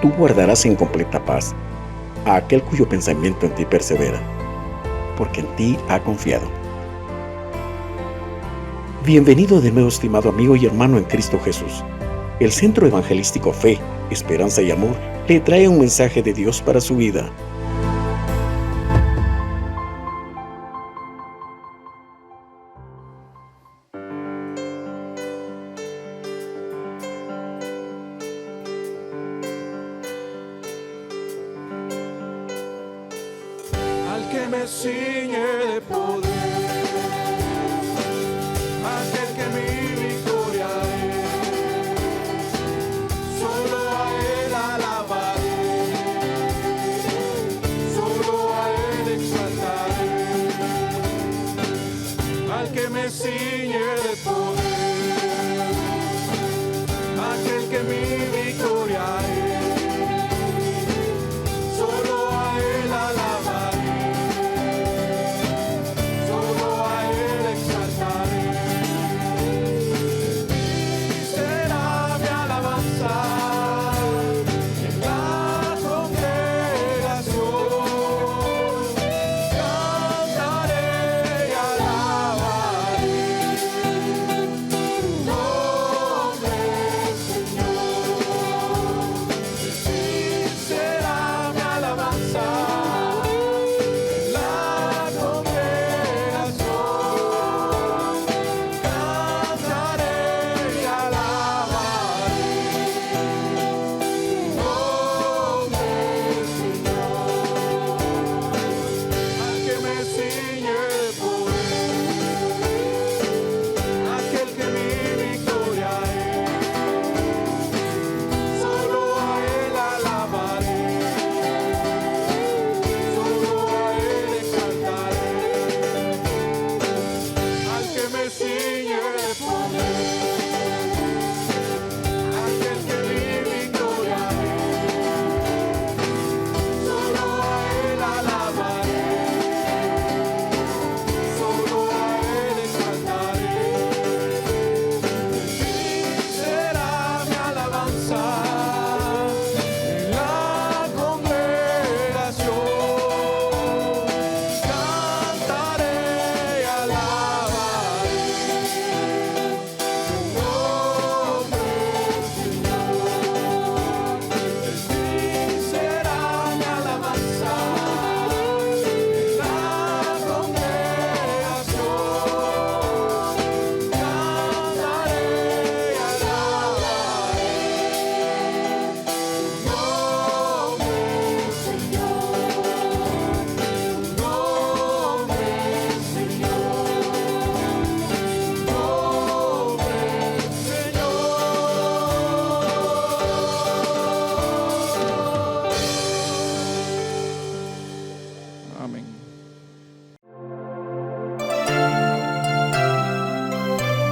Tú guardarás en completa paz a aquel cuyo pensamiento en ti persevera, porque en ti ha confiado. Bienvenido de nuevo, estimado amigo y hermano en Cristo Jesús. El Centro Evangelístico Fe, Esperanza y Amor le trae un mensaje de Dios para su vida. Al que me ciñe de poder, aquel que mi victoria es, solo a él alabaré, solo a él exaltaré. Al que me ciñe de poder, aquel que mi victoria es, solo a él alabaré.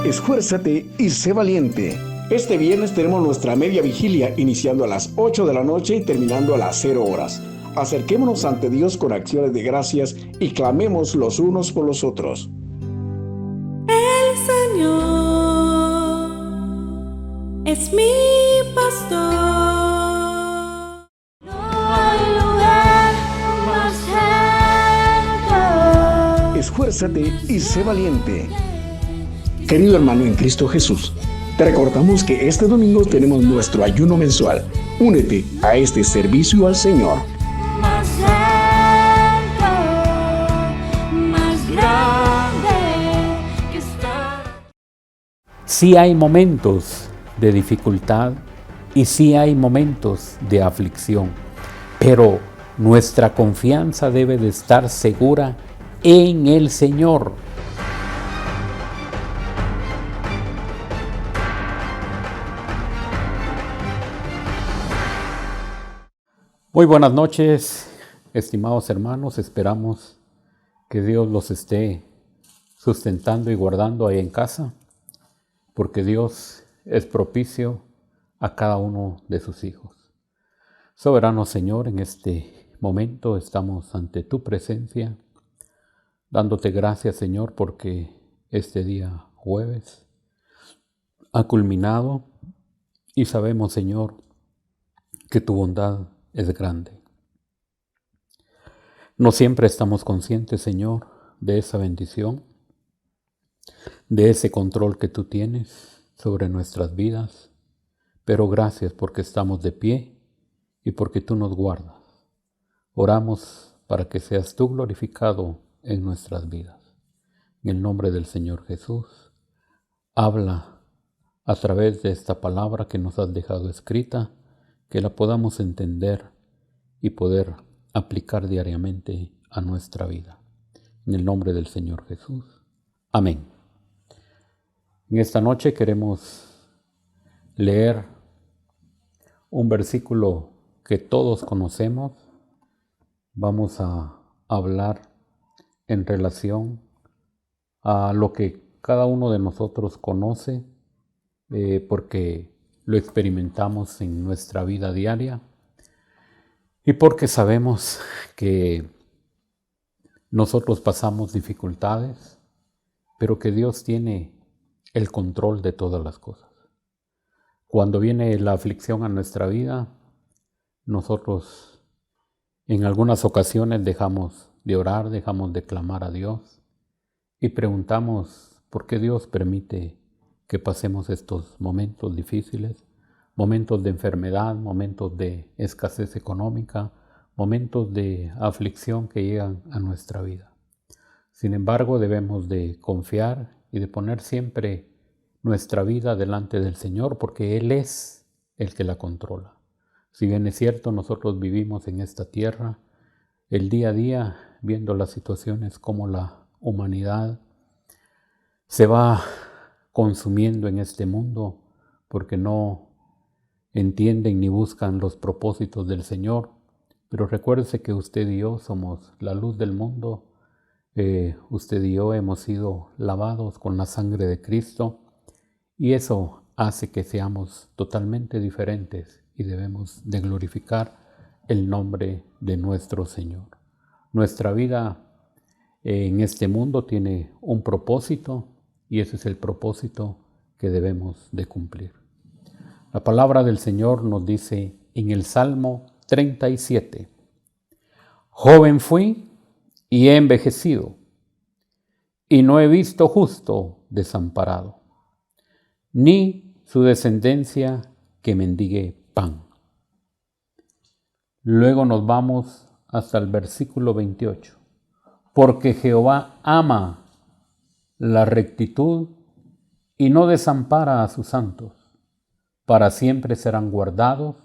Esfuérzate y sé valiente. Este viernes tenemos nuestra media vigilia iniciando a las 8 de la noche y terminando a las 0 horas. Acerquémonos ante Dios con acciones de gracias y clamemos los unos por los otros. El Señor es mi pastor. No hay lugar más alto. Esfuérzate y sé valiente. Querido hermano en Cristo Jesús, te recordamos que este domingo tenemos nuestro ayuno mensual. Únete a este servicio al Señor. Más alto, más grande que está. Sí hay momentos de dificultad y sí hay momentos de aflicción, pero nuestra confianza debe de estar segura en el Señor. Muy buenas noches, estimados hermanos. Esperamos que Dios los esté sustentando y guardando ahí en casa, porque Dios es propicio a cada uno de sus hijos. Soberano Señor, en este momento estamos ante tu presencia, dándote gracias, Señor, porque este día jueves ha culminado y sabemos, Señor, que tu bondad es grande. No siempre estamos conscientes, Señor, de esa bendición, de ese control que tú tienes sobre nuestras vidas, pero gracias porque estamos de pie y porque tú nos guardas. Oramos para que seas tú glorificado en nuestras vidas. En el nombre del Señor Jesús, habla a través de esta palabra que nos has dejado escrita, que la podamos entender y poder aplicar diariamente a nuestra vida. En el nombre del Señor Jesús. Amén. En esta noche queremos leer un versículo que todos conocemos. Vamos a hablar en relación a lo que cada uno de nosotros conoce, porque lo experimentamos en nuestra vida diaria y porque sabemos que nosotros pasamos dificultades, pero que Dios tiene el control de todas las cosas. Cuando viene la aflicción a nuestra vida, nosotros en algunas ocasiones dejamos de orar, dejamos de clamar a Dios y preguntamos por qué Dios permite que pasemos estos momentos difíciles, momentos de enfermedad, momentos de escasez económica, momentos de aflicción que llegan a nuestra vida. Sin embargo, debemos de confiar y de poner siempre nuestra vida delante del Señor, porque Él es el que la controla. Si bien es cierto, nosotros vivimos en esta tierra el día a día viendo las situaciones como la humanidad se va consumiendo en este mundo porque no entienden ni buscan los propósitos del Señor. Pero recuérdese que usted y yo somos la luz del mundo. Usted y yo hemos sido lavados con la sangre de Cristo y eso hace que seamos totalmente diferentes y debemos de glorificar el nombre de nuestro Señor. Nuestra vida en este mundo tiene un propósito y ese es el propósito que debemos de cumplir. La palabra del Señor nos dice en el Salmo 37. Joven fui y he envejecido, y no he visto justo desamparado, ni su descendencia que mendigue pan. Luego nos vamos hasta el versículo 28. Porque Jehová ama la rectitud y no desampara a sus santos. Para siempre serán guardados,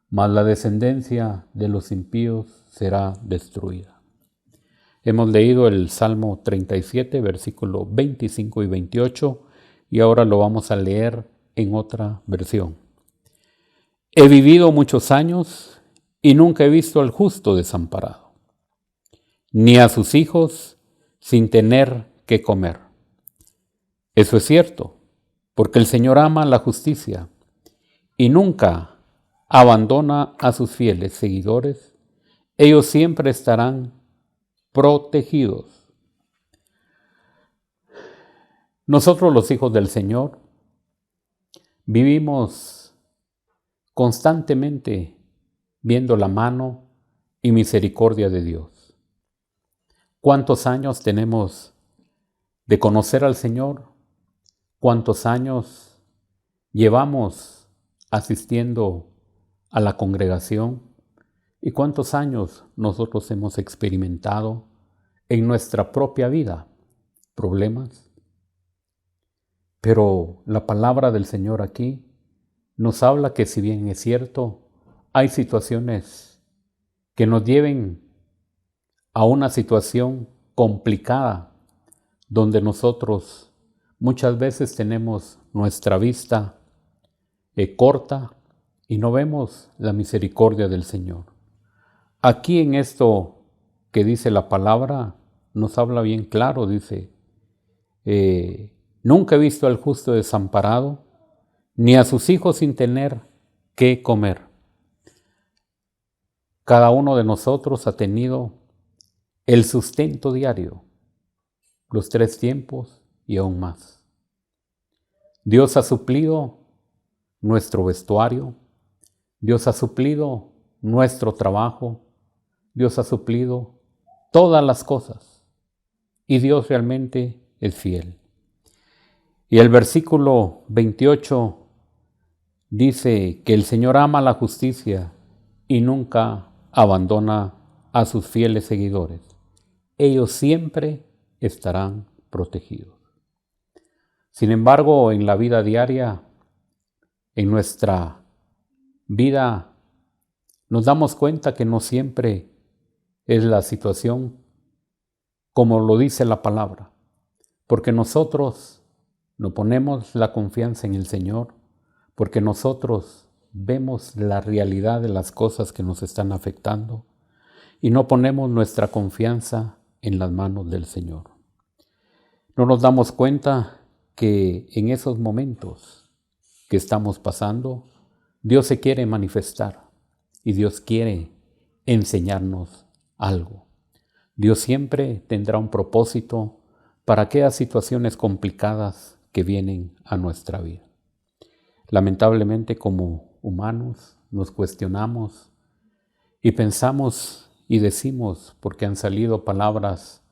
mas la descendencia de los impíos será destruida. Hemos leído el Salmo 37, versículo 25 y 28, y ahora lo vamos a leer en otra versión. He vivido muchos años y nunca he visto al justo desamparado, ni a sus hijos sin tener que comer. Eso es cierto, porque el Señor ama la justicia y nunca abandona a sus fieles seguidores. Ellos siempre estarán protegidos. Nosotros los hijos del Señor vivimos constantemente viendo la mano y misericordia de Dios. ¿Cuántos años tenemos de conocer al Señor? ¿Cuántos años llevamos asistiendo a la congregación? ¿Y cuántos años nosotros hemos experimentado en nuestra propia vida problemas? Pero la palabra del Señor aquí nos habla que si bien es cierto, hay situaciones que nos lleven a una situación complicada, donde nosotros muchas veces tenemos nuestra vista corta y no vemos la misericordia del Señor. Aquí en esto que dice la palabra, nos habla bien claro, dice, nunca he visto al justo desamparado, ni a sus hijos sin tener qué comer. Cada uno de nosotros ha tenido el sustento diario, los 3 tiempos y aún más. Dios ha suplido nuestro vestuario, Dios ha suplido nuestro trabajo, Dios ha suplido todas las cosas y Dios realmente es fiel. Y el versículo 28 dice que el Señor ama la justicia y nunca abandona a sus fieles seguidores. Ellos siempre estarán protegidos. Sin embargo, en la vida diaria, en nuestra vida, nos damos cuenta que no siempre es la situación como lo dice la palabra, porque nosotros no ponemos la confianza en el Señor, porque nosotros vemos la realidad de las cosas que nos están afectando y no ponemos nuestra confianza en las manos del Señor. No nos damos cuenta que en esos momentos que estamos pasando, Dios se quiere manifestar y Dios quiere enseñarnos algo. Dios siempre tendrá un propósito para aquellas situaciones complicadas que vienen a nuestra vida. Lamentablemente, como humanos, nos cuestionamos y pensamos y decimos, porque han salido palabras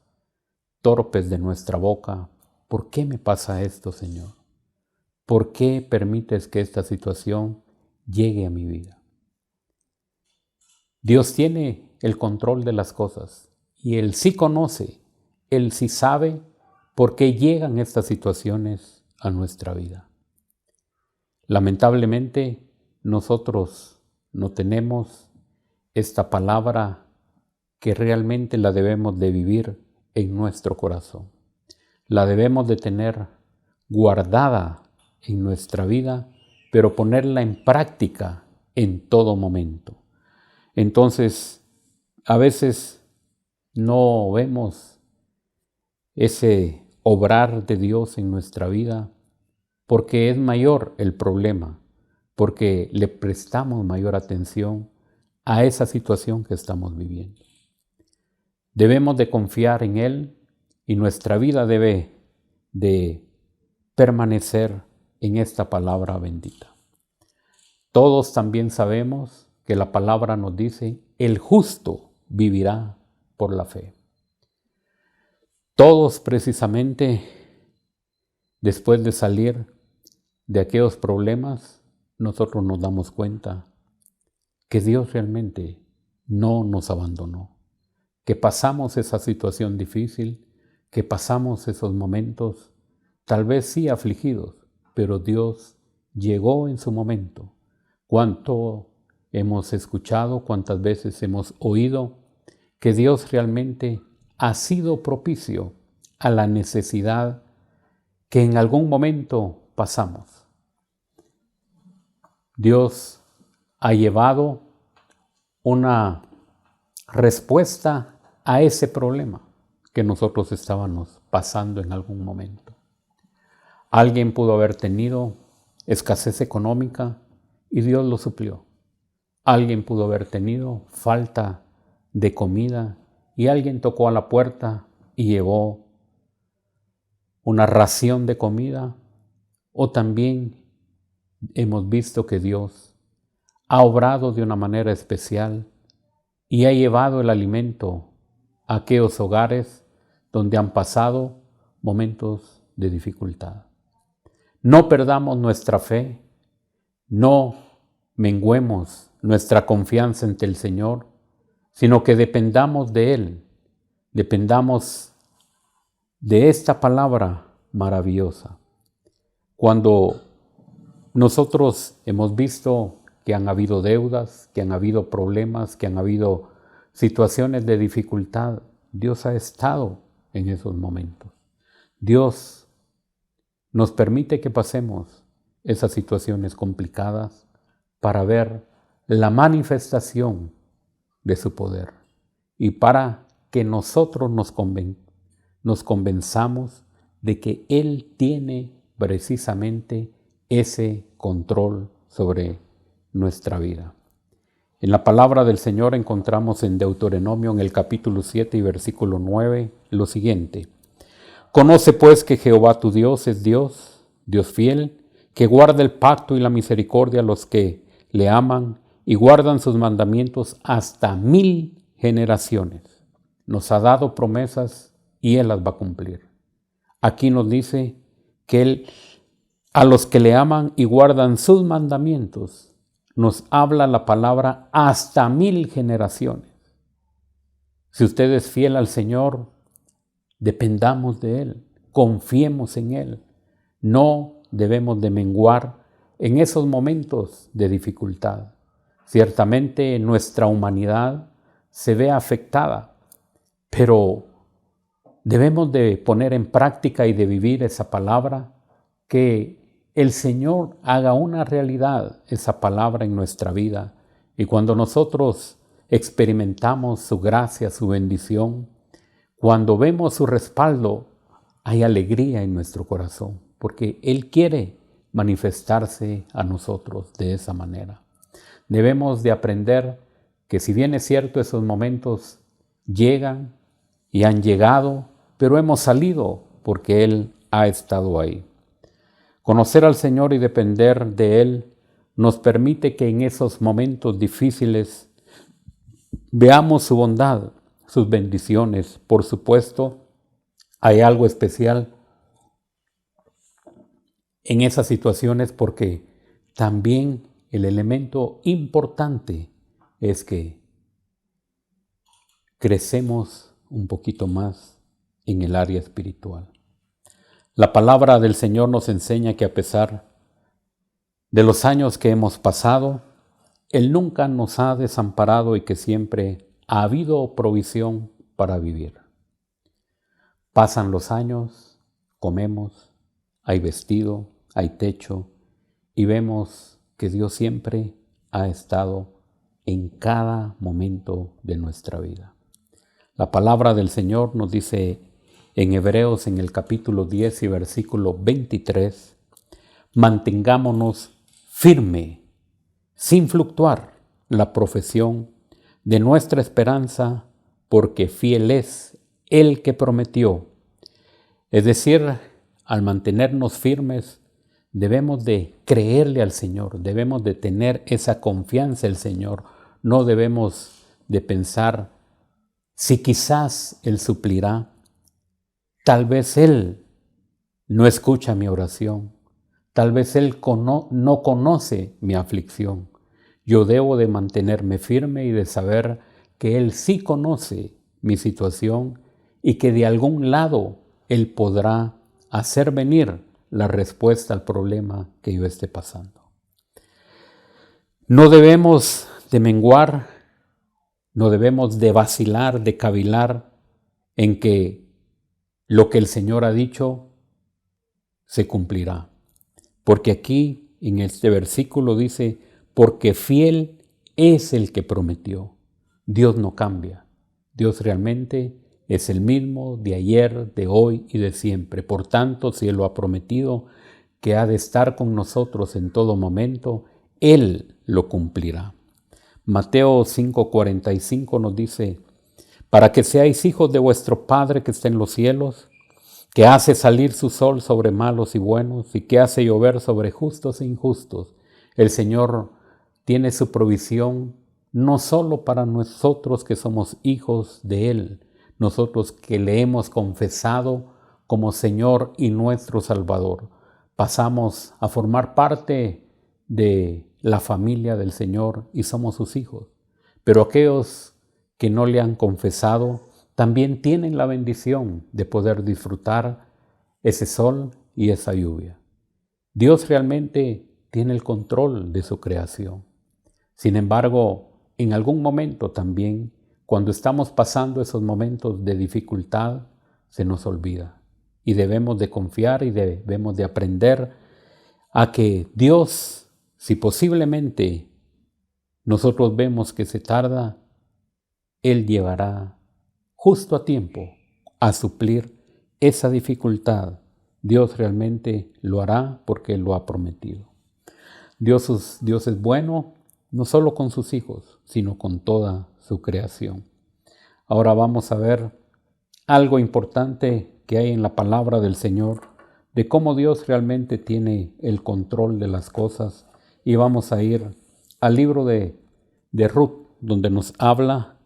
torpes de nuestra boca: ¿por qué me pasa esto, Señor? ¿Por qué permites que esta situación llegue a mi vida? Dios tiene el control de las cosas y Él sí conoce, Él sí sabe por qué llegan estas situaciones a nuestra vida. Lamentablemente, nosotros no tenemos esta palabra que realmente la debemos de vivir en nuestro corazón. La debemos de tener guardada en nuestra vida, pero ponerla en práctica en todo momento. Entonces, a veces no vemos ese obrar de Dios en nuestra vida porque es mayor el problema, porque le prestamos mayor atención a esa situación que estamos viviendo. Debemos de confiar en Él y nuestra vida debe de permanecer en esta palabra bendita. Todos también sabemos que la palabra nos dice: el justo vivirá por la fe. Todos precisamente después de salir de aquellos problemas, nosotros nos damos cuenta que Dios realmente no nos abandonó, que pasamos esa situación difícil, que pasamos esos momentos, tal vez sí afligidos, pero Dios llegó en su momento. Cuánto hemos escuchado, cuántas veces hemos oído que Dios realmente ha sido propicio a la necesidad que en algún momento pasamos. Dios ha llevado una respuesta a ese problema que nosotros estábamos pasando en algún momento. Alguien pudo haber tenido escasez económica y Dios lo suplió. Alguien pudo haber tenido falta de comida y alguien tocó a la puerta y llevó una ración de comida. O también hemos visto que Dios ha obrado de una manera especial y ha llevado el alimento a aquellos hogares donde han pasado momentos de dificultad. No perdamos nuestra fe, no menguemos nuestra confianza ante el Señor, sino que dependamos de Él, dependamos de esta palabra maravillosa. Cuando nosotros hemos visto que han habido deudas, que han habido problemas, que han habido situaciones de dificultad, Dios ha estado en esos momentos. Dios nos permite que pasemos esas situaciones complicadas para ver la manifestación de su poder y para que nosotros nos convenzamos de que Él tiene precisamente ese control sobre nuestra vida. En la palabra del Señor encontramos en Deuteronomio, en el capítulo 7 y versículo 9, lo siguiente: Conoce pues que Jehová tu Dios es Dios, Dios fiel, que guarda el pacto y la misericordia a los que le aman y guardan sus mandamientos hasta 1000 generaciones. Nos ha dado promesas y Él las va a cumplir. Aquí nos dice que Él, a los que le aman y guardan sus mandamientos, nos habla la palabra hasta 1000 generaciones. Si usted es fiel al Señor, dependamos de Él, confiemos en Él. No debemos de menguar en esos momentos de dificultad. Ciertamente nuestra humanidad se ve afectada, pero debemos de poner en práctica y de vivir esa palabra, que el Señor haga una realidad esa palabra en nuestra vida. Y cuando nosotros experimentamos su gracia, su bendición, cuando vemos su respaldo, hay alegría en nuestro corazón, porque Él quiere manifestarse a nosotros de esa manera. Debemos de aprender que, si bien es cierto, esos momentos llegan y han llegado, pero hemos salido porque Él ha estado ahí. Conocer al Señor y depender de Él nos permite que en esos momentos difíciles veamos su bondad, sus bendiciones. Por supuesto, hay algo especial en esas situaciones, porque también el elemento importante es que crecemos un poquito más en el área espiritual. La palabra del Señor nos enseña que, a pesar de los años que hemos pasado, Él nunca nos ha desamparado y que siempre ha habido provisión para vivir. Pasan los años, comemos, hay vestido, hay techo, y vemos que Dios siempre ha estado en cada momento de nuestra vida. La palabra del Señor nos dice en Hebreos, en el capítulo 10 y versículo 23, mantengámonos firme, sin fluctuar, la profesión de nuestra esperanza, porque fiel es el que prometió. Es decir, al mantenernos firmes, debemos de creerle al Señor, debemos de tener esa confianza en el Señor. No debemos de pensar si quizás Él suplirá. Tal vez Él no escucha mi oración. Tal vez Él no conoce mi aflicción. Yo debo de mantenerme firme y de saber que Él sí conoce mi situación y que de algún lado Él podrá hacer venir la respuesta al problema que yo esté pasando. No debemos de menguar, no debemos de vacilar, de cavilar en que lo que el Señor ha dicho se cumplirá. Porque aquí en este versículo dice, porque fiel es el que prometió. Dios no cambia. Dios realmente es el mismo de ayer, de hoy y de siempre. Por tanto, si Él lo ha prometido, que ha de estar con nosotros en todo momento, Él lo cumplirá. Mateo 5:45 nos dice, para que seáis hijos de vuestro Padre que está en los cielos, que hace salir su sol sobre malos y buenos, y que hace llover sobre justos e injustos. El Señor tiene su provisión no solo para nosotros que somos hijos de Él, nosotros que le hemos confesado como Señor y nuestro Salvador. Pasamos a formar parte de la familia del Señor y somos sus hijos. Pero aquellos que no le han confesado también tienen la bendición de poder disfrutar ese sol y esa lluvia. Dios realmente tiene el control de su creación. Sin embargo, en algún momento también, cuando estamos pasando esos momentos de dificultad, se nos olvida. Y debemos de confiar y debemos de aprender a que Dios, si posiblemente nosotros vemos que se tarda, Él llegará justo a tiempo a suplir esa dificultad. Dios realmente lo hará porque Él lo ha prometido. Dios es bueno, no solo con sus hijos, sino con toda su creación. Ahora vamos a ver algo importante que hay en la palabra del Señor, de cómo Dios realmente tiene el control de las cosas. Y vamos a ir al libro de de Ruth, donde nos habla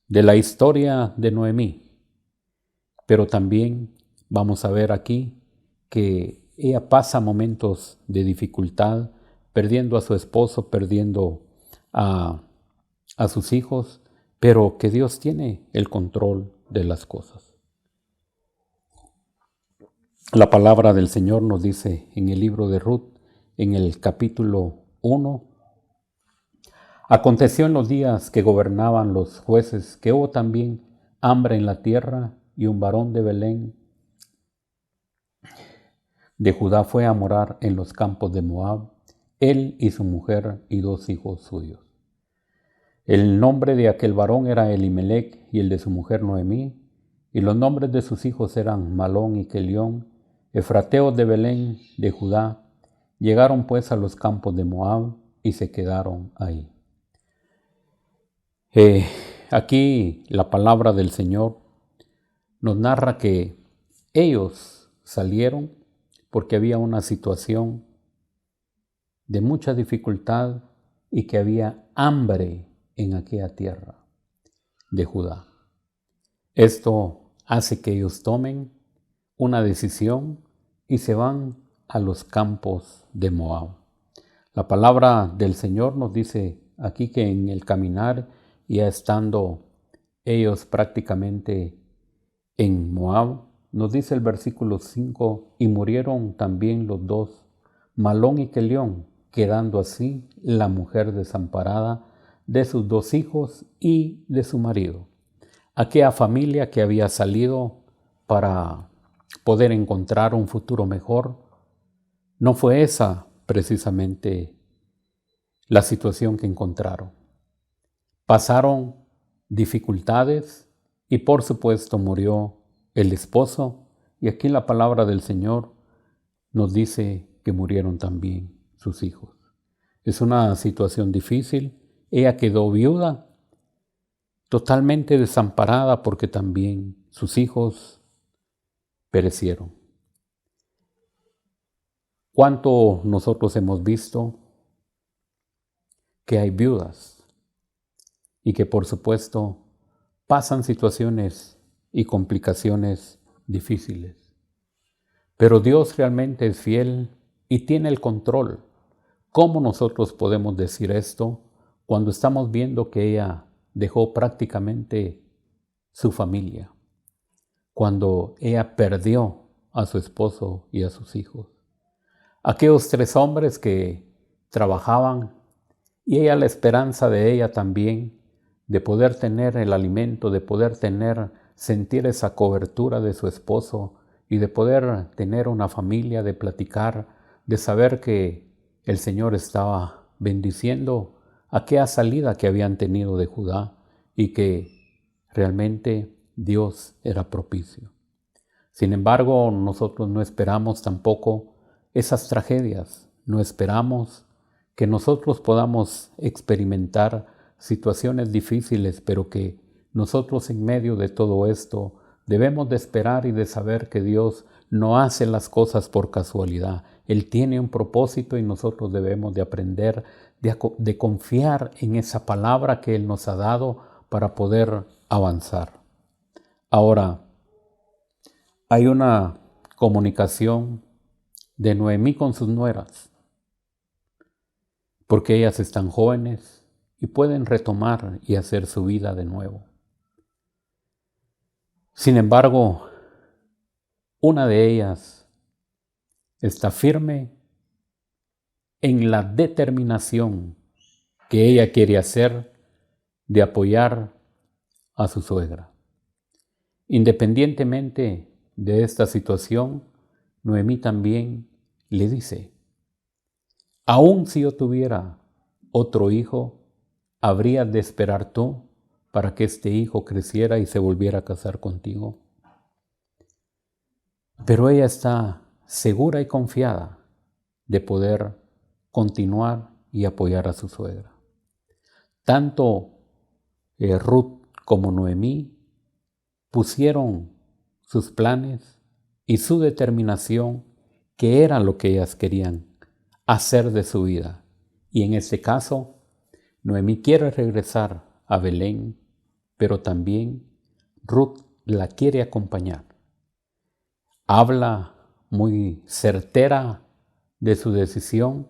de la historia de Noemí. Pero también vamos a ver aquí que ella pasa momentos de dificultad, perdiendo a su esposo, perdiendo a sus hijos, pero que Dios tiene el control de las cosas. La palabra del Señor nos dice en el libro de Ruth, en el capítulo 1, aconteció en los días que gobernaban los jueces que hubo también hambre en la tierra, y un varón de Belén de Judá fue a morar en los campos de Moab, él y su mujer y 2 hijos suyos. El nombre de aquel varón era Elimelech y el de su mujer Noemí, y los nombres de sus hijos eran Malón y Kelión, efrateos de Belén de Judá. Llegaron pues a los campos de Moab y se quedaron ahí. Aquí la palabra del Señor nos narra que ellos salieron porque había una situación de mucha dificultad y que había hambre en aquella tierra de Judá. Esto hace que ellos tomen una decisión y se van a los campos de Moab. La palabra del Señor nos dice aquí que en el caminar, ya estando ellos prácticamente en Moab, nos dice el versículo 5, y murieron también los 2, Malón y Kelión, quedando así la mujer desamparada de sus 2 hijos y de su marido. Aquella familia que había salido para poder encontrar un futuro mejor, no fue esa precisamente la situación que encontraron. Pasaron dificultades y por supuesto murió el esposo, y aquí la palabra del Señor nos dice que murieron también sus hijos. Es una situación difícil. Ella quedó viuda, totalmente desamparada, porque también sus hijos perecieron. ¿Cuánto nosotros hemos visto que hay viudas y que por supuesto pasan situaciones y complicaciones difíciles? Pero Dios realmente es fiel y tiene el control. ¿Cómo nosotros podemos decir esto cuando estamos viendo que ella dejó prácticamente su familia? Cuando ella perdió a su esposo y a sus hijos. Aquellos 3 hombres que trabajaban, y ella, la esperanza de ella también, de poder tener el alimento, de poder sentir esa cobertura de su esposo y de poder tener una familia, de platicar, de saber que el Señor estaba bendiciendo aquella salida que habían tenido de Judá y que realmente Dios era propicio. Sin embargo, nosotros no esperamos tampoco esas tragedias, no esperamos que nosotros podamos experimentar situaciones difíciles, pero que nosotros en medio de todo esto debemos de esperar y de saber que Dios no hace las cosas por casualidad. Él tiene un propósito y nosotros debemos de aprender de confiar en esa palabra que Él nos ha dado para poder avanzar. Ahora, hay una comunicación de Noemí con sus nueras, porque ellas están jóvenes y pueden retomar y hacer su vida de nuevo. Sin embargo, una de ellas está firme en la determinación que ella quiere hacer de apoyar a su suegra. Independientemente de esta situación, Noemí también le dice: aun si yo tuviera otro hijo, ¿habrías de esperar tú para que este hijo creciera y se volviera a casar contigo? Pero ella está segura y confiada de poder continuar y apoyar a su suegra. Tanto Ruth como Noemí pusieron sus planes y su determinación, que era lo que ellas querían hacer de su vida. Y en este caso, Noemí quiere regresar a Belén, pero también Ruth la quiere acompañar. Habla muy certera de su decisión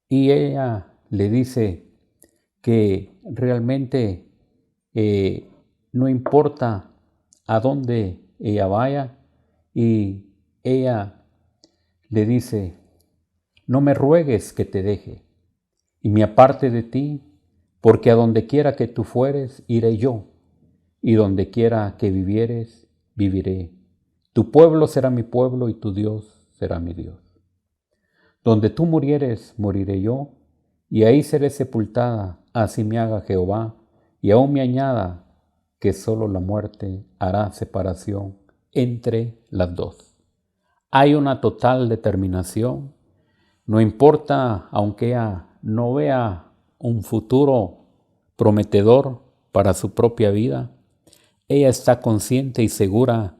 y ella le dice que realmente no importa a dónde ella vaya, y ella le dice: no me ruegues que te deje y me aparte de ti, porque a donde quiera que tú fueres, iré yo, y donde quiera que vivieres, viviré. Tu pueblo será mi pueblo y tu Dios será mi Dios. Donde tú murieres, moriré yo, y ahí seré sepultada, así me haga Jehová, y aún me añada que solo la muerte hará separación entre las dos. Hay una total determinación. No importa, aunque ella no vea un futuro prometedor para su propia vida, ella está consciente y segura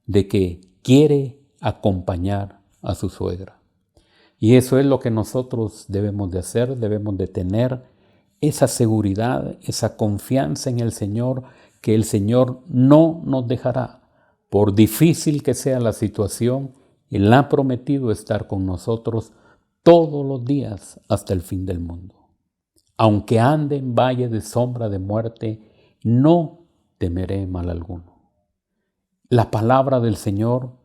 de que quiere acompañar a su suegra. Y eso es lo que nosotros debemos de hacer, debemos de tener esa seguridad, esa confianza en el Señor, que el Señor no nos dejará. Por difícil que sea la situación, Él ha prometido estar con nosotros todos los días hasta el fin del mundo. Aunque ande en valle de sombra de muerte, no temeré mal alguno. La palabra del Señor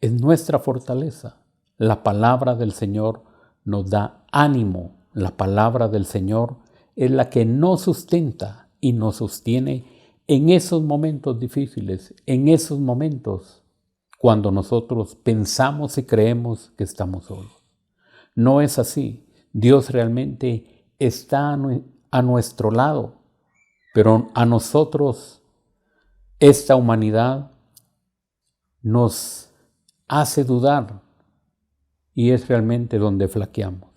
es nuestra fortaleza. La palabra del Señor nos da ánimo. La palabra del Señor es la que nos sustenta y nos sostiene en esos momentos difíciles, en esos momentos cuando nosotros pensamos y creemos que estamos solos. No es así. Dios realmente está a nuestro lado, pero a nosotros esta humanidad nos hace dudar, y es realmente donde flaqueamos.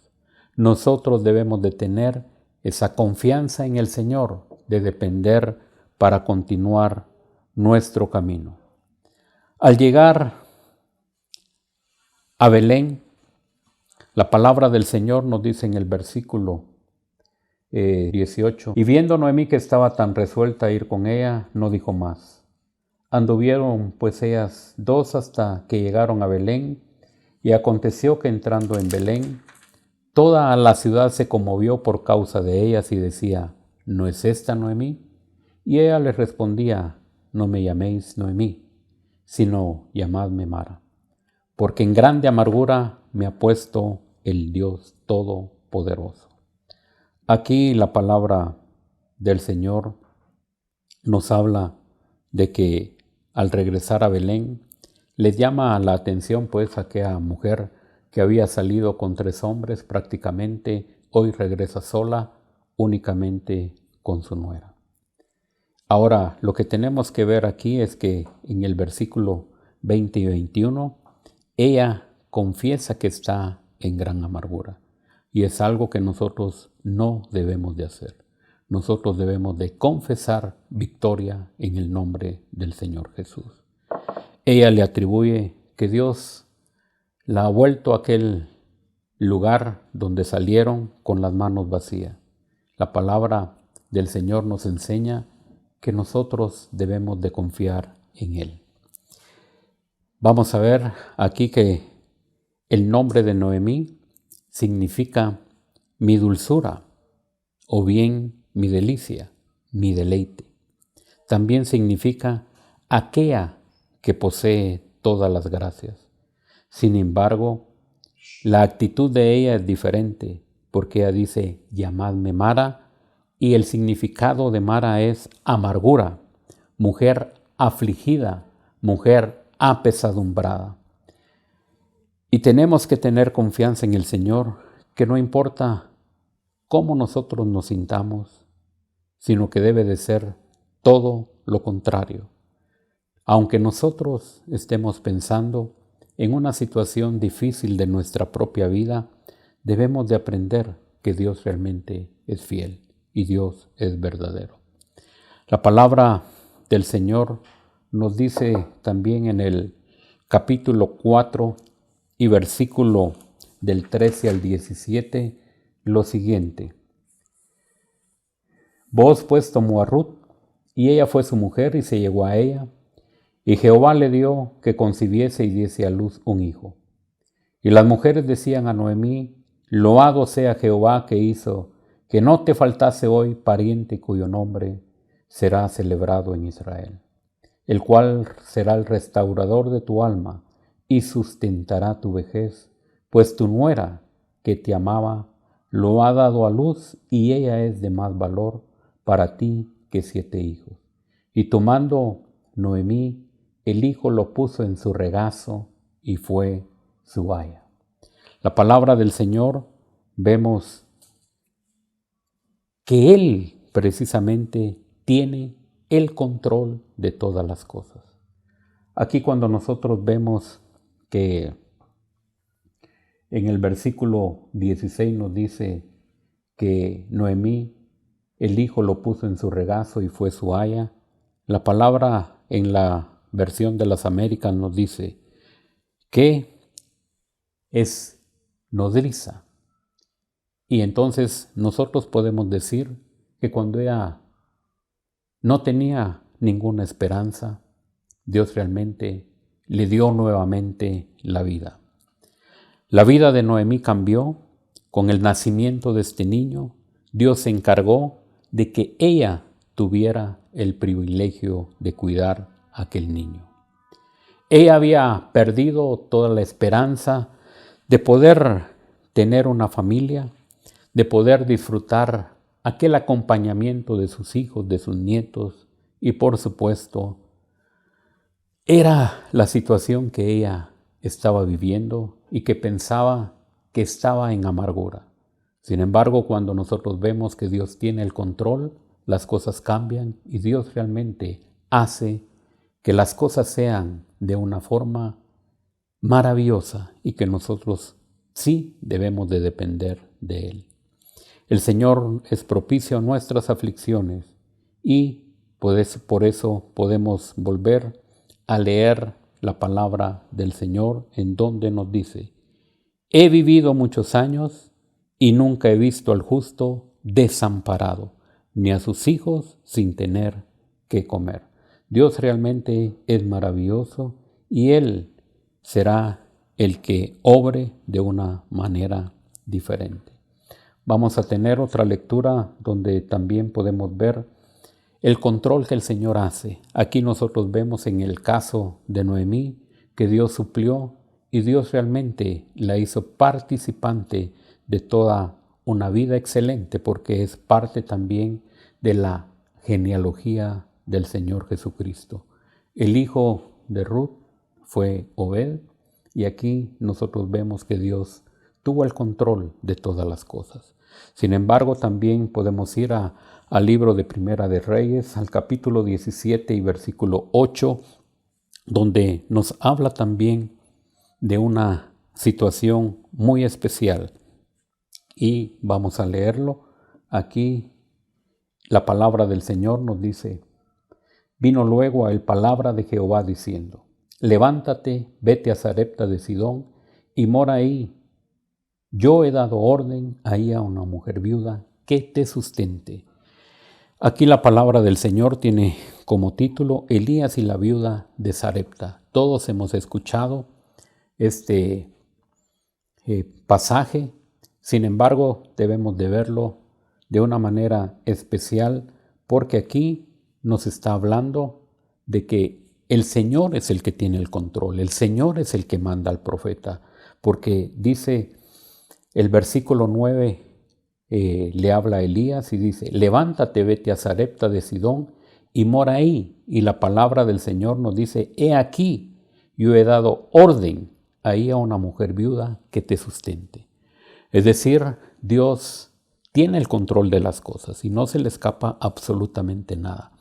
Nosotros debemos de tener esa confianza en el Señor, de depender para continuar nuestro camino. Al llegar a Belén, la palabra del Señor nos dice en el versículo 18: y viendo Noemí que estaba tan resuelta a ir con ella, no dijo más. Anduvieron pues ellas dos hasta que llegaron a Belén, y aconteció que entrando en Belén, toda la ciudad se conmovió por causa de ellas y decía: ¿no es esta Noemí? Y ella les respondía: no me llaméis Noemí, sino llamadme Mara, porque en grande amargura me ha puesto el Dios Todopoderoso. Aquí la palabra del Señor nos habla de que al regresar a Belén, les llama la atención pues a aquella mujer que había salido con 3 hombres prácticamente, hoy regresa sola, únicamente con su nuera. Ahora, lo que tenemos que ver aquí es que en el versículo 20 y 21, ella confiesa que está en gran amargura, y es algo que nosotros no debemos de hacer. Nosotros debemos de confesar victoria en el nombre del Señor Jesús. Ella le atribuye que Dios la ha vuelto a aquel lugar donde salieron con las manos vacías. La palabra del Señor nos enseña que nosotros debemos de confiar en Él. Vamos a ver aquí que el nombre de Noemí significa mi dulzura, o bien mi delicia, mi deleite. También significa aquella que posee todas las gracias. Sin embargo, la actitud de ella es diferente, porque ella dice: llamadme Mara, y el significado de Mara es amargura, mujer afligida, mujer apesadumbrada. Y tenemos que tener confianza en el Señor, que no importa cómo nosotros nos sintamos, sino que debe de ser todo lo contrario. Aunque nosotros estemos pensando en una situación difícil de nuestra propia vida, debemos de aprender que Dios realmente es fiel y Dios es verdadero. La palabra del Señor nos dice también en el capítulo 4 y versículo del 13 al 17 lo siguiente: Booz pues tomó a Ruth, y ella fue su mujer y se llegó a ella. Y Jehová le dio que concibiese y diese a luz un hijo. Y las mujeres decían a Noemí: loado sea Jehová que hizo que no te faltase hoy pariente cuyo nombre será celebrado en Israel, el cual será el restaurador de tu alma y sustentará tu vejez, pues tu nuera que te amaba lo ha dado a luz y ella es de más valor para ti que 7 hijos. Y tomando Noemí el hijo lo puso en su regazo y fue su aya. La palabra del Señor, vemos que Él precisamente tiene el control de todas las cosas. Aquí cuando nosotros vemos que en el versículo 16 nos dice que Noemí, el hijo lo puso en su regazo y fue su aya, la palabra en la versión de las Américas nos dice que es nodriza. Y entonces nosotros podemos decir que cuando ella no tenía ninguna esperanza, Dios realmente le dio nuevamente la vida. La vida de Noemí cambió con el nacimiento de este niño. Dios se encargó de que ella tuviera el privilegio de cuidar a aquel niño. Ella había perdido toda la esperanza de poder tener una familia, de poder disfrutar aquel acompañamiento de sus hijos, de sus nietos, y por supuesto, era la situación que ella estaba viviendo y que pensaba que estaba en amargura. Sin embargo, cuando nosotros vemos que Dios tiene el control, las cosas cambian y Dios realmente hace que las cosas sean de una forma maravillosa y que nosotros sí debemos de depender de Él. El Señor es propicio a nuestras aflicciones y por eso podemos volver a leer la palabra del Señor en donde nos dice: he vivido muchos años y nunca he visto al justo desamparado, ni a sus hijos sin tener que comer. Dios realmente es maravilloso y Él será el que obre de una manera diferente. Vamos a tener otra lectura donde también podemos ver el control que el Señor hace. Aquí nosotros vemos en el caso de Noemí que Dios suplió y Dios realmente la hizo participante de toda una vida excelente, porque es parte también de la genealogía del Señor Jesucristo. El hijo de Ruth fue Obed, y aquí nosotros vemos que Dios tuvo el control de todas las cosas. Sin embargo, también podemos ir al libro de Primera de Reyes, al capítulo 17 y versículo 8, donde nos habla también de una situación muy especial. Y vamos a leerlo. Aquí la palabra del Señor nos dice: vino luego a él palabra de Jehová diciendo: levántate, vete a Sarepta de Sidón y mora ahí. Yo he dado orden ahí a una mujer viuda que te sustente. Aquí la palabra del Señor tiene como título Elías y la viuda de Sarepta. Todos hemos escuchado este pasaje, sin embargo debemos de verlo de una manera especial, porque aquí nos está hablando de que el Señor es el que tiene el control, el Señor es el que manda al profeta, porque dice el versículo 9, le habla a Elías y dice: levántate, vete a Sarepta de Sidón y mora ahí. Y la palabra del Señor nos dice: he aquí, yo he dado orden ahí a una mujer viuda que te sustente. Es decir, Dios tiene el control de las cosas y no se le escapa absolutamente nada.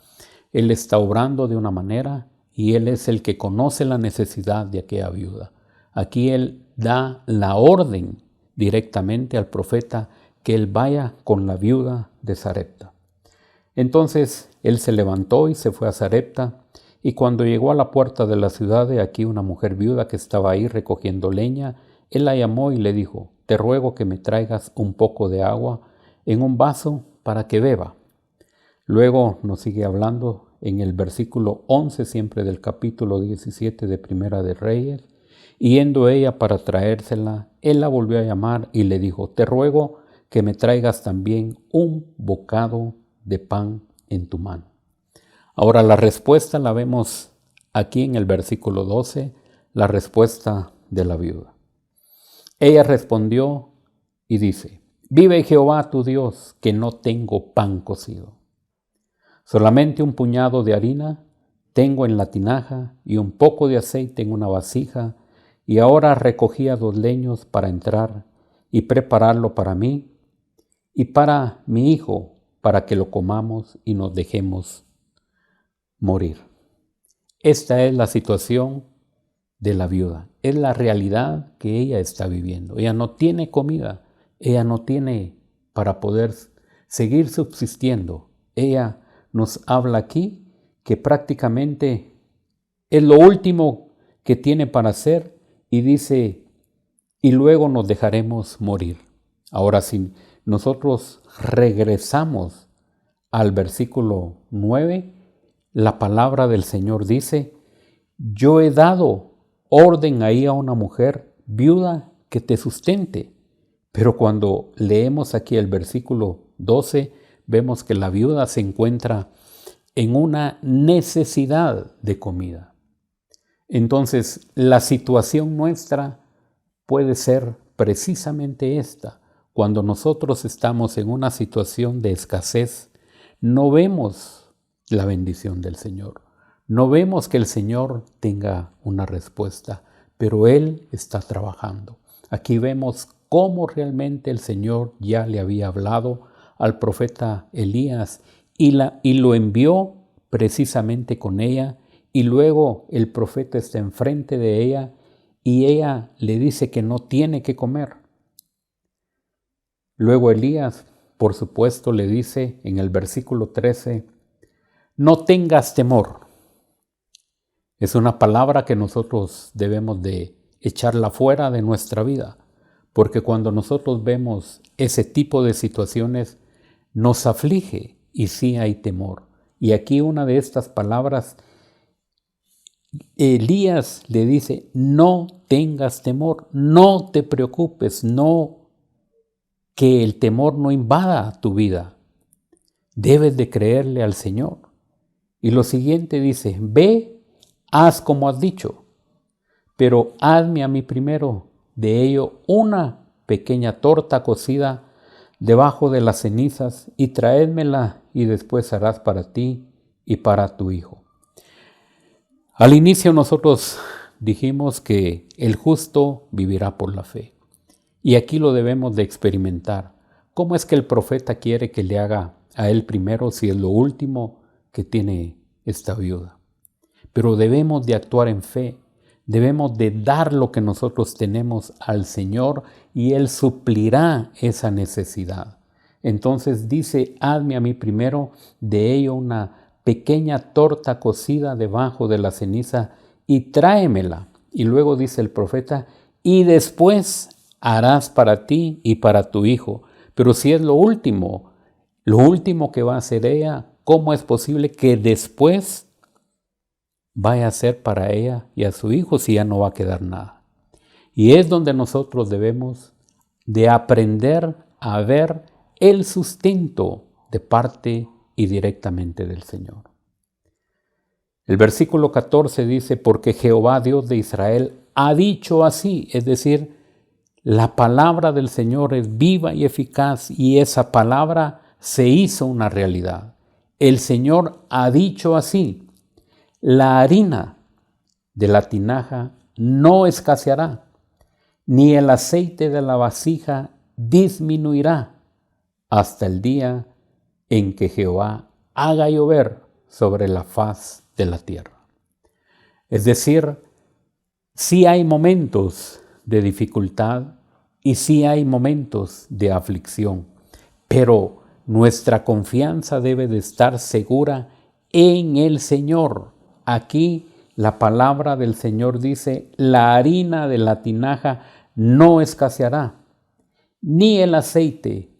Él está obrando de una manera y Él es el que conoce la necesidad de aquella viuda. Aquí Él da la orden directamente al profeta que él vaya con la viuda de Sarepta. Entonces él se levantó y se fue a Sarepta, y cuando llegó a la puerta de la ciudad, de aquí una mujer viuda que estaba ahí recogiendo leña, él la llamó y le dijo: te ruego que me traigas un poco de agua en un vaso para que beba. Luego nos sigue hablando en el versículo 11, siempre del capítulo 17 de Primera de Reyes. Y yendo ella para traérsela, él la volvió a llamar y le dijo: te ruego que me traigas también un bocado de pan en tu mano. Ahora la respuesta la vemos aquí en el versículo 12, la respuesta de la viuda. Ella respondió y dice: vive Jehová tu Dios, que no tengo pan cocido. Solamente un puñado de harina tengo en la tinaja y un poco de aceite en una vasija, y ahora recogía 2 leños para entrar y prepararlo para mí y para mi hijo, para que lo comamos y nos dejemos morir. Esta es la situación de la viuda, es la realidad que ella está viviendo. Ella no tiene comida, ella no tiene para poder seguir subsistiendo. Ella nos habla aquí que prácticamente es lo último que tiene para hacer y dice: y luego nos dejaremos morir. Ahora, si nosotros regresamos al versículo 9, la palabra del Señor dice: yo he dado orden ahí a una mujer viuda que te sustente. Pero cuando leemos aquí el versículo 12, vemos que la viuda se encuentra en una necesidad de comida. Entonces, la situación nuestra puede ser precisamente esta. Cuando nosotros estamos en una situación de escasez, no vemos la bendición del Señor. No vemos que el Señor tenga una respuesta, pero Él está trabajando. Aquí vemos cómo realmente el Señor ya le había hablado al profeta Elías y lo envió precisamente con ella, y luego el profeta está enfrente de ella y ella le dice que no tiene que comer. Luego Elías, por supuesto, le dice en el versículo 13: no tengas temor. Es una palabra que nosotros debemos de echarla fuera de nuestra vida, porque cuando nosotros vemos ese tipo de situaciones, nos aflige y sí hay temor. Y aquí una de estas palabras, Elías le dice: no tengas temor, no te preocupes, no, que el temor no invada tu vida. Debes de creerle al Señor. Y lo siguiente dice: ve, haz como has dicho, pero hazme a mí primero de ello una pequeña torta cocida debajo de las cenizas y traédmela, y después harás para ti y para tu hijo. Al inicio nosotros dijimos que el justo vivirá por la fe. Y aquí lo debemos de experimentar. ¿Cómo es que el profeta quiere que le haga a él primero si es lo último que tiene esta viuda? Pero debemos de actuar en fe. Debemos de dar lo que nosotros tenemos al Señor y Él suplirá esa necesidad. Entonces dice: hazme a mí primero de ello una pequeña torta cocida debajo de la ceniza y tráemela. Y luego dice el profeta: y después harás para ti y para tu hijo. Pero si es lo último que va a hacer ella, ¿cómo es posible que después vaya a ser para ella y a su hijo si ya no va a quedar nada? Y es donde nosotros debemos de aprender a ver el sustento de parte y directamente del Señor. El versículo 14 dice: porque Jehová Dios de Israel ha dicho así, es decir, la palabra del Señor es viva y eficaz, y esa palabra se hizo una realidad. El Señor ha dicho así: la harina de la tinaja no escaseará, ni el aceite de la vasija disminuirá, hasta el día en que Jehová haga llover sobre la faz de la tierra. Es decir, sí hay momentos de dificultad y sí hay momentos de aflicción, pero nuestra confianza debe de estar segura en el Señor. Aquí la palabra del Señor dice: la harina de la tinaja no escaseará, ni el aceite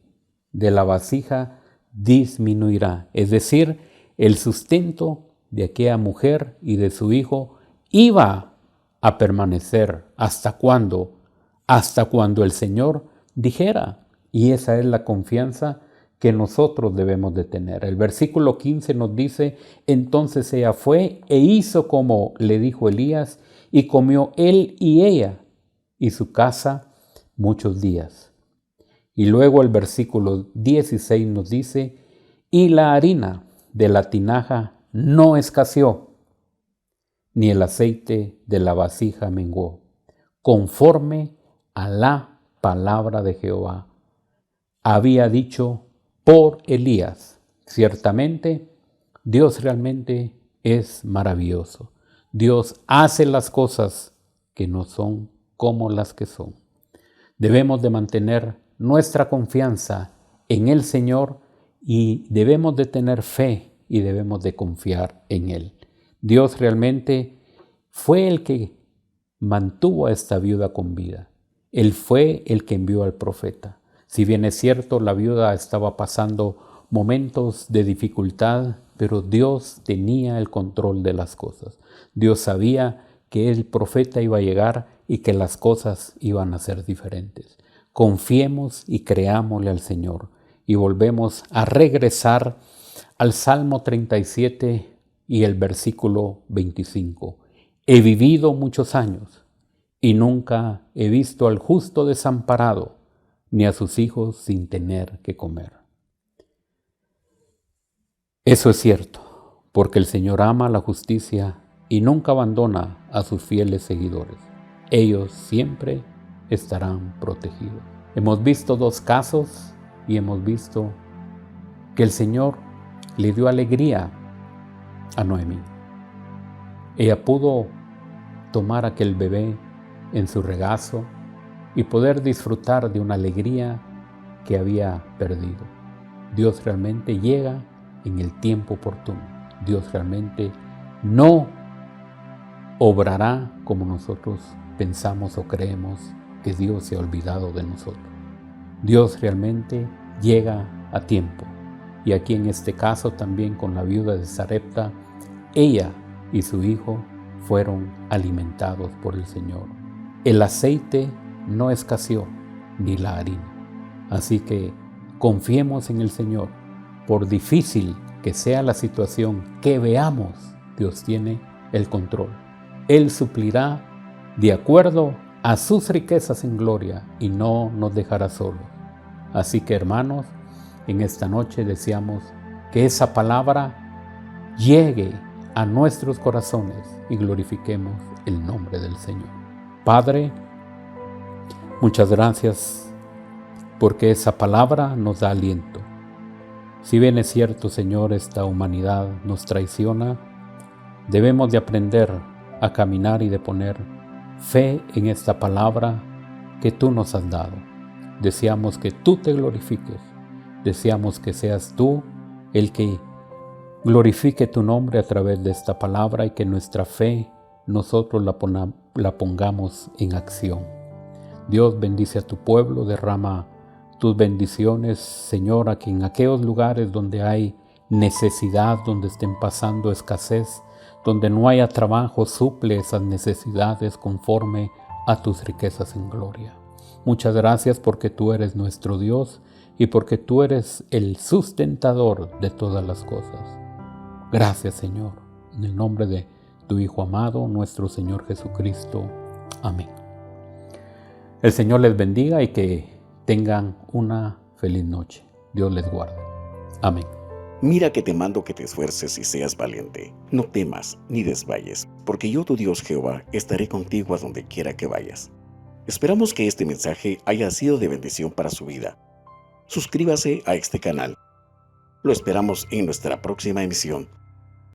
de la vasija disminuirá. Es decir, el sustento de aquella mujer y de su hijo iba a permanecer. ¿Hasta cuándo? Hasta cuando el Señor dijera. Y esa es la confianza que nosotros debemos de tener. El versículo 15 nos dice, entonces ella fue e hizo como le dijo Elías, y comió él y ella y su casa muchos días. Y luego el versículo 16 nos dice, y la harina de la tinaja no escaseó, ni el aceite de la vasija menguó, conforme a la palabra de Jehová. Había dicho por Elías. Ciertamente, Dios realmente es maravilloso. Dios hace las cosas que no son como las que son. Debemos de mantener nuestra confianza en el Señor y debemos de tener fe y debemos de confiar en Él. Dios realmente fue el que mantuvo a esta viuda con vida. Él fue el que envió al profeta. Si bien es cierto, la viuda estaba pasando momentos de dificultad, pero Dios tenía el control de las cosas. Dios sabía que el profeta iba a llegar y que las cosas iban a ser diferentes. Confiemos y creámosle al Señor. Y volvemos a regresar al Salmo 37 y el versículo 25. He vivido muchos años y nunca he visto al justo desamparado, ni a sus hijos sin tener que comer. Eso es cierto, porque el Señor ama la justicia y nunca abandona a sus fieles seguidores. Ellos siempre estarán protegidos. Hemos visto dos casos y hemos visto que el Señor le dio alegría a Noemí. Ella pudo tomar aquel bebé en su regazo y poder disfrutar de una alegría que había perdido. Dios realmente llega en el tiempo oportuno. Dios realmente no obrará como nosotros pensamos o creemos que Dios se ha olvidado de nosotros. Dios realmente llega a tiempo. Y aquí en este caso también con la viuda de Sarepta, ella y su hijo fueron alimentados por el Señor. El aceite no escaseó, ni la harina. Así que confiemos en el Señor. Por difícil que sea la situación que veamos, Dios tiene el control. Él suplirá de acuerdo a sus riquezas en gloria y no nos dejará solos. Así que hermanos, en esta noche deseamos que esa palabra llegue a nuestros corazones y glorifiquemos el nombre del Señor. Padre, muchas gracias porque esa palabra nos da aliento. Si bien es cierto, Señor, esta humanidad nos traiciona, debemos de aprender a caminar y de poner fe en esta palabra que tú nos has dado. Deseamos que tú te glorifiques. Deseamos que seas tú el que glorifique tu nombre a través de esta palabra y que nuestra fe nosotros la pongamos en acción. Dios bendice a tu pueblo, derrama tus bendiciones, Señor, aquí en aquellos lugares donde hay necesidad, donde estén pasando escasez, donde no haya trabajo, suple esas necesidades conforme a tus riquezas en gloria. Muchas gracias porque tú eres nuestro Dios y porque tú eres el sustentador de todas las cosas. Gracias, Señor, en el nombre de tu Hijo amado, nuestro Señor Jesucristo. Amén. El Señor les bendiga y que tengan una feliz noche. Dios les guarde. Amén. Mira que te mando que te esfuerces y seas valiente. No temas ni desmayes, porque yo, tu Dios Jehová, estaré contigo a donde quiera que vayas. Esperamos que este mensaje haya sido de bendición para su vida. Suscríbase a este canal. Lo esperamos en nuestra próxima emisión.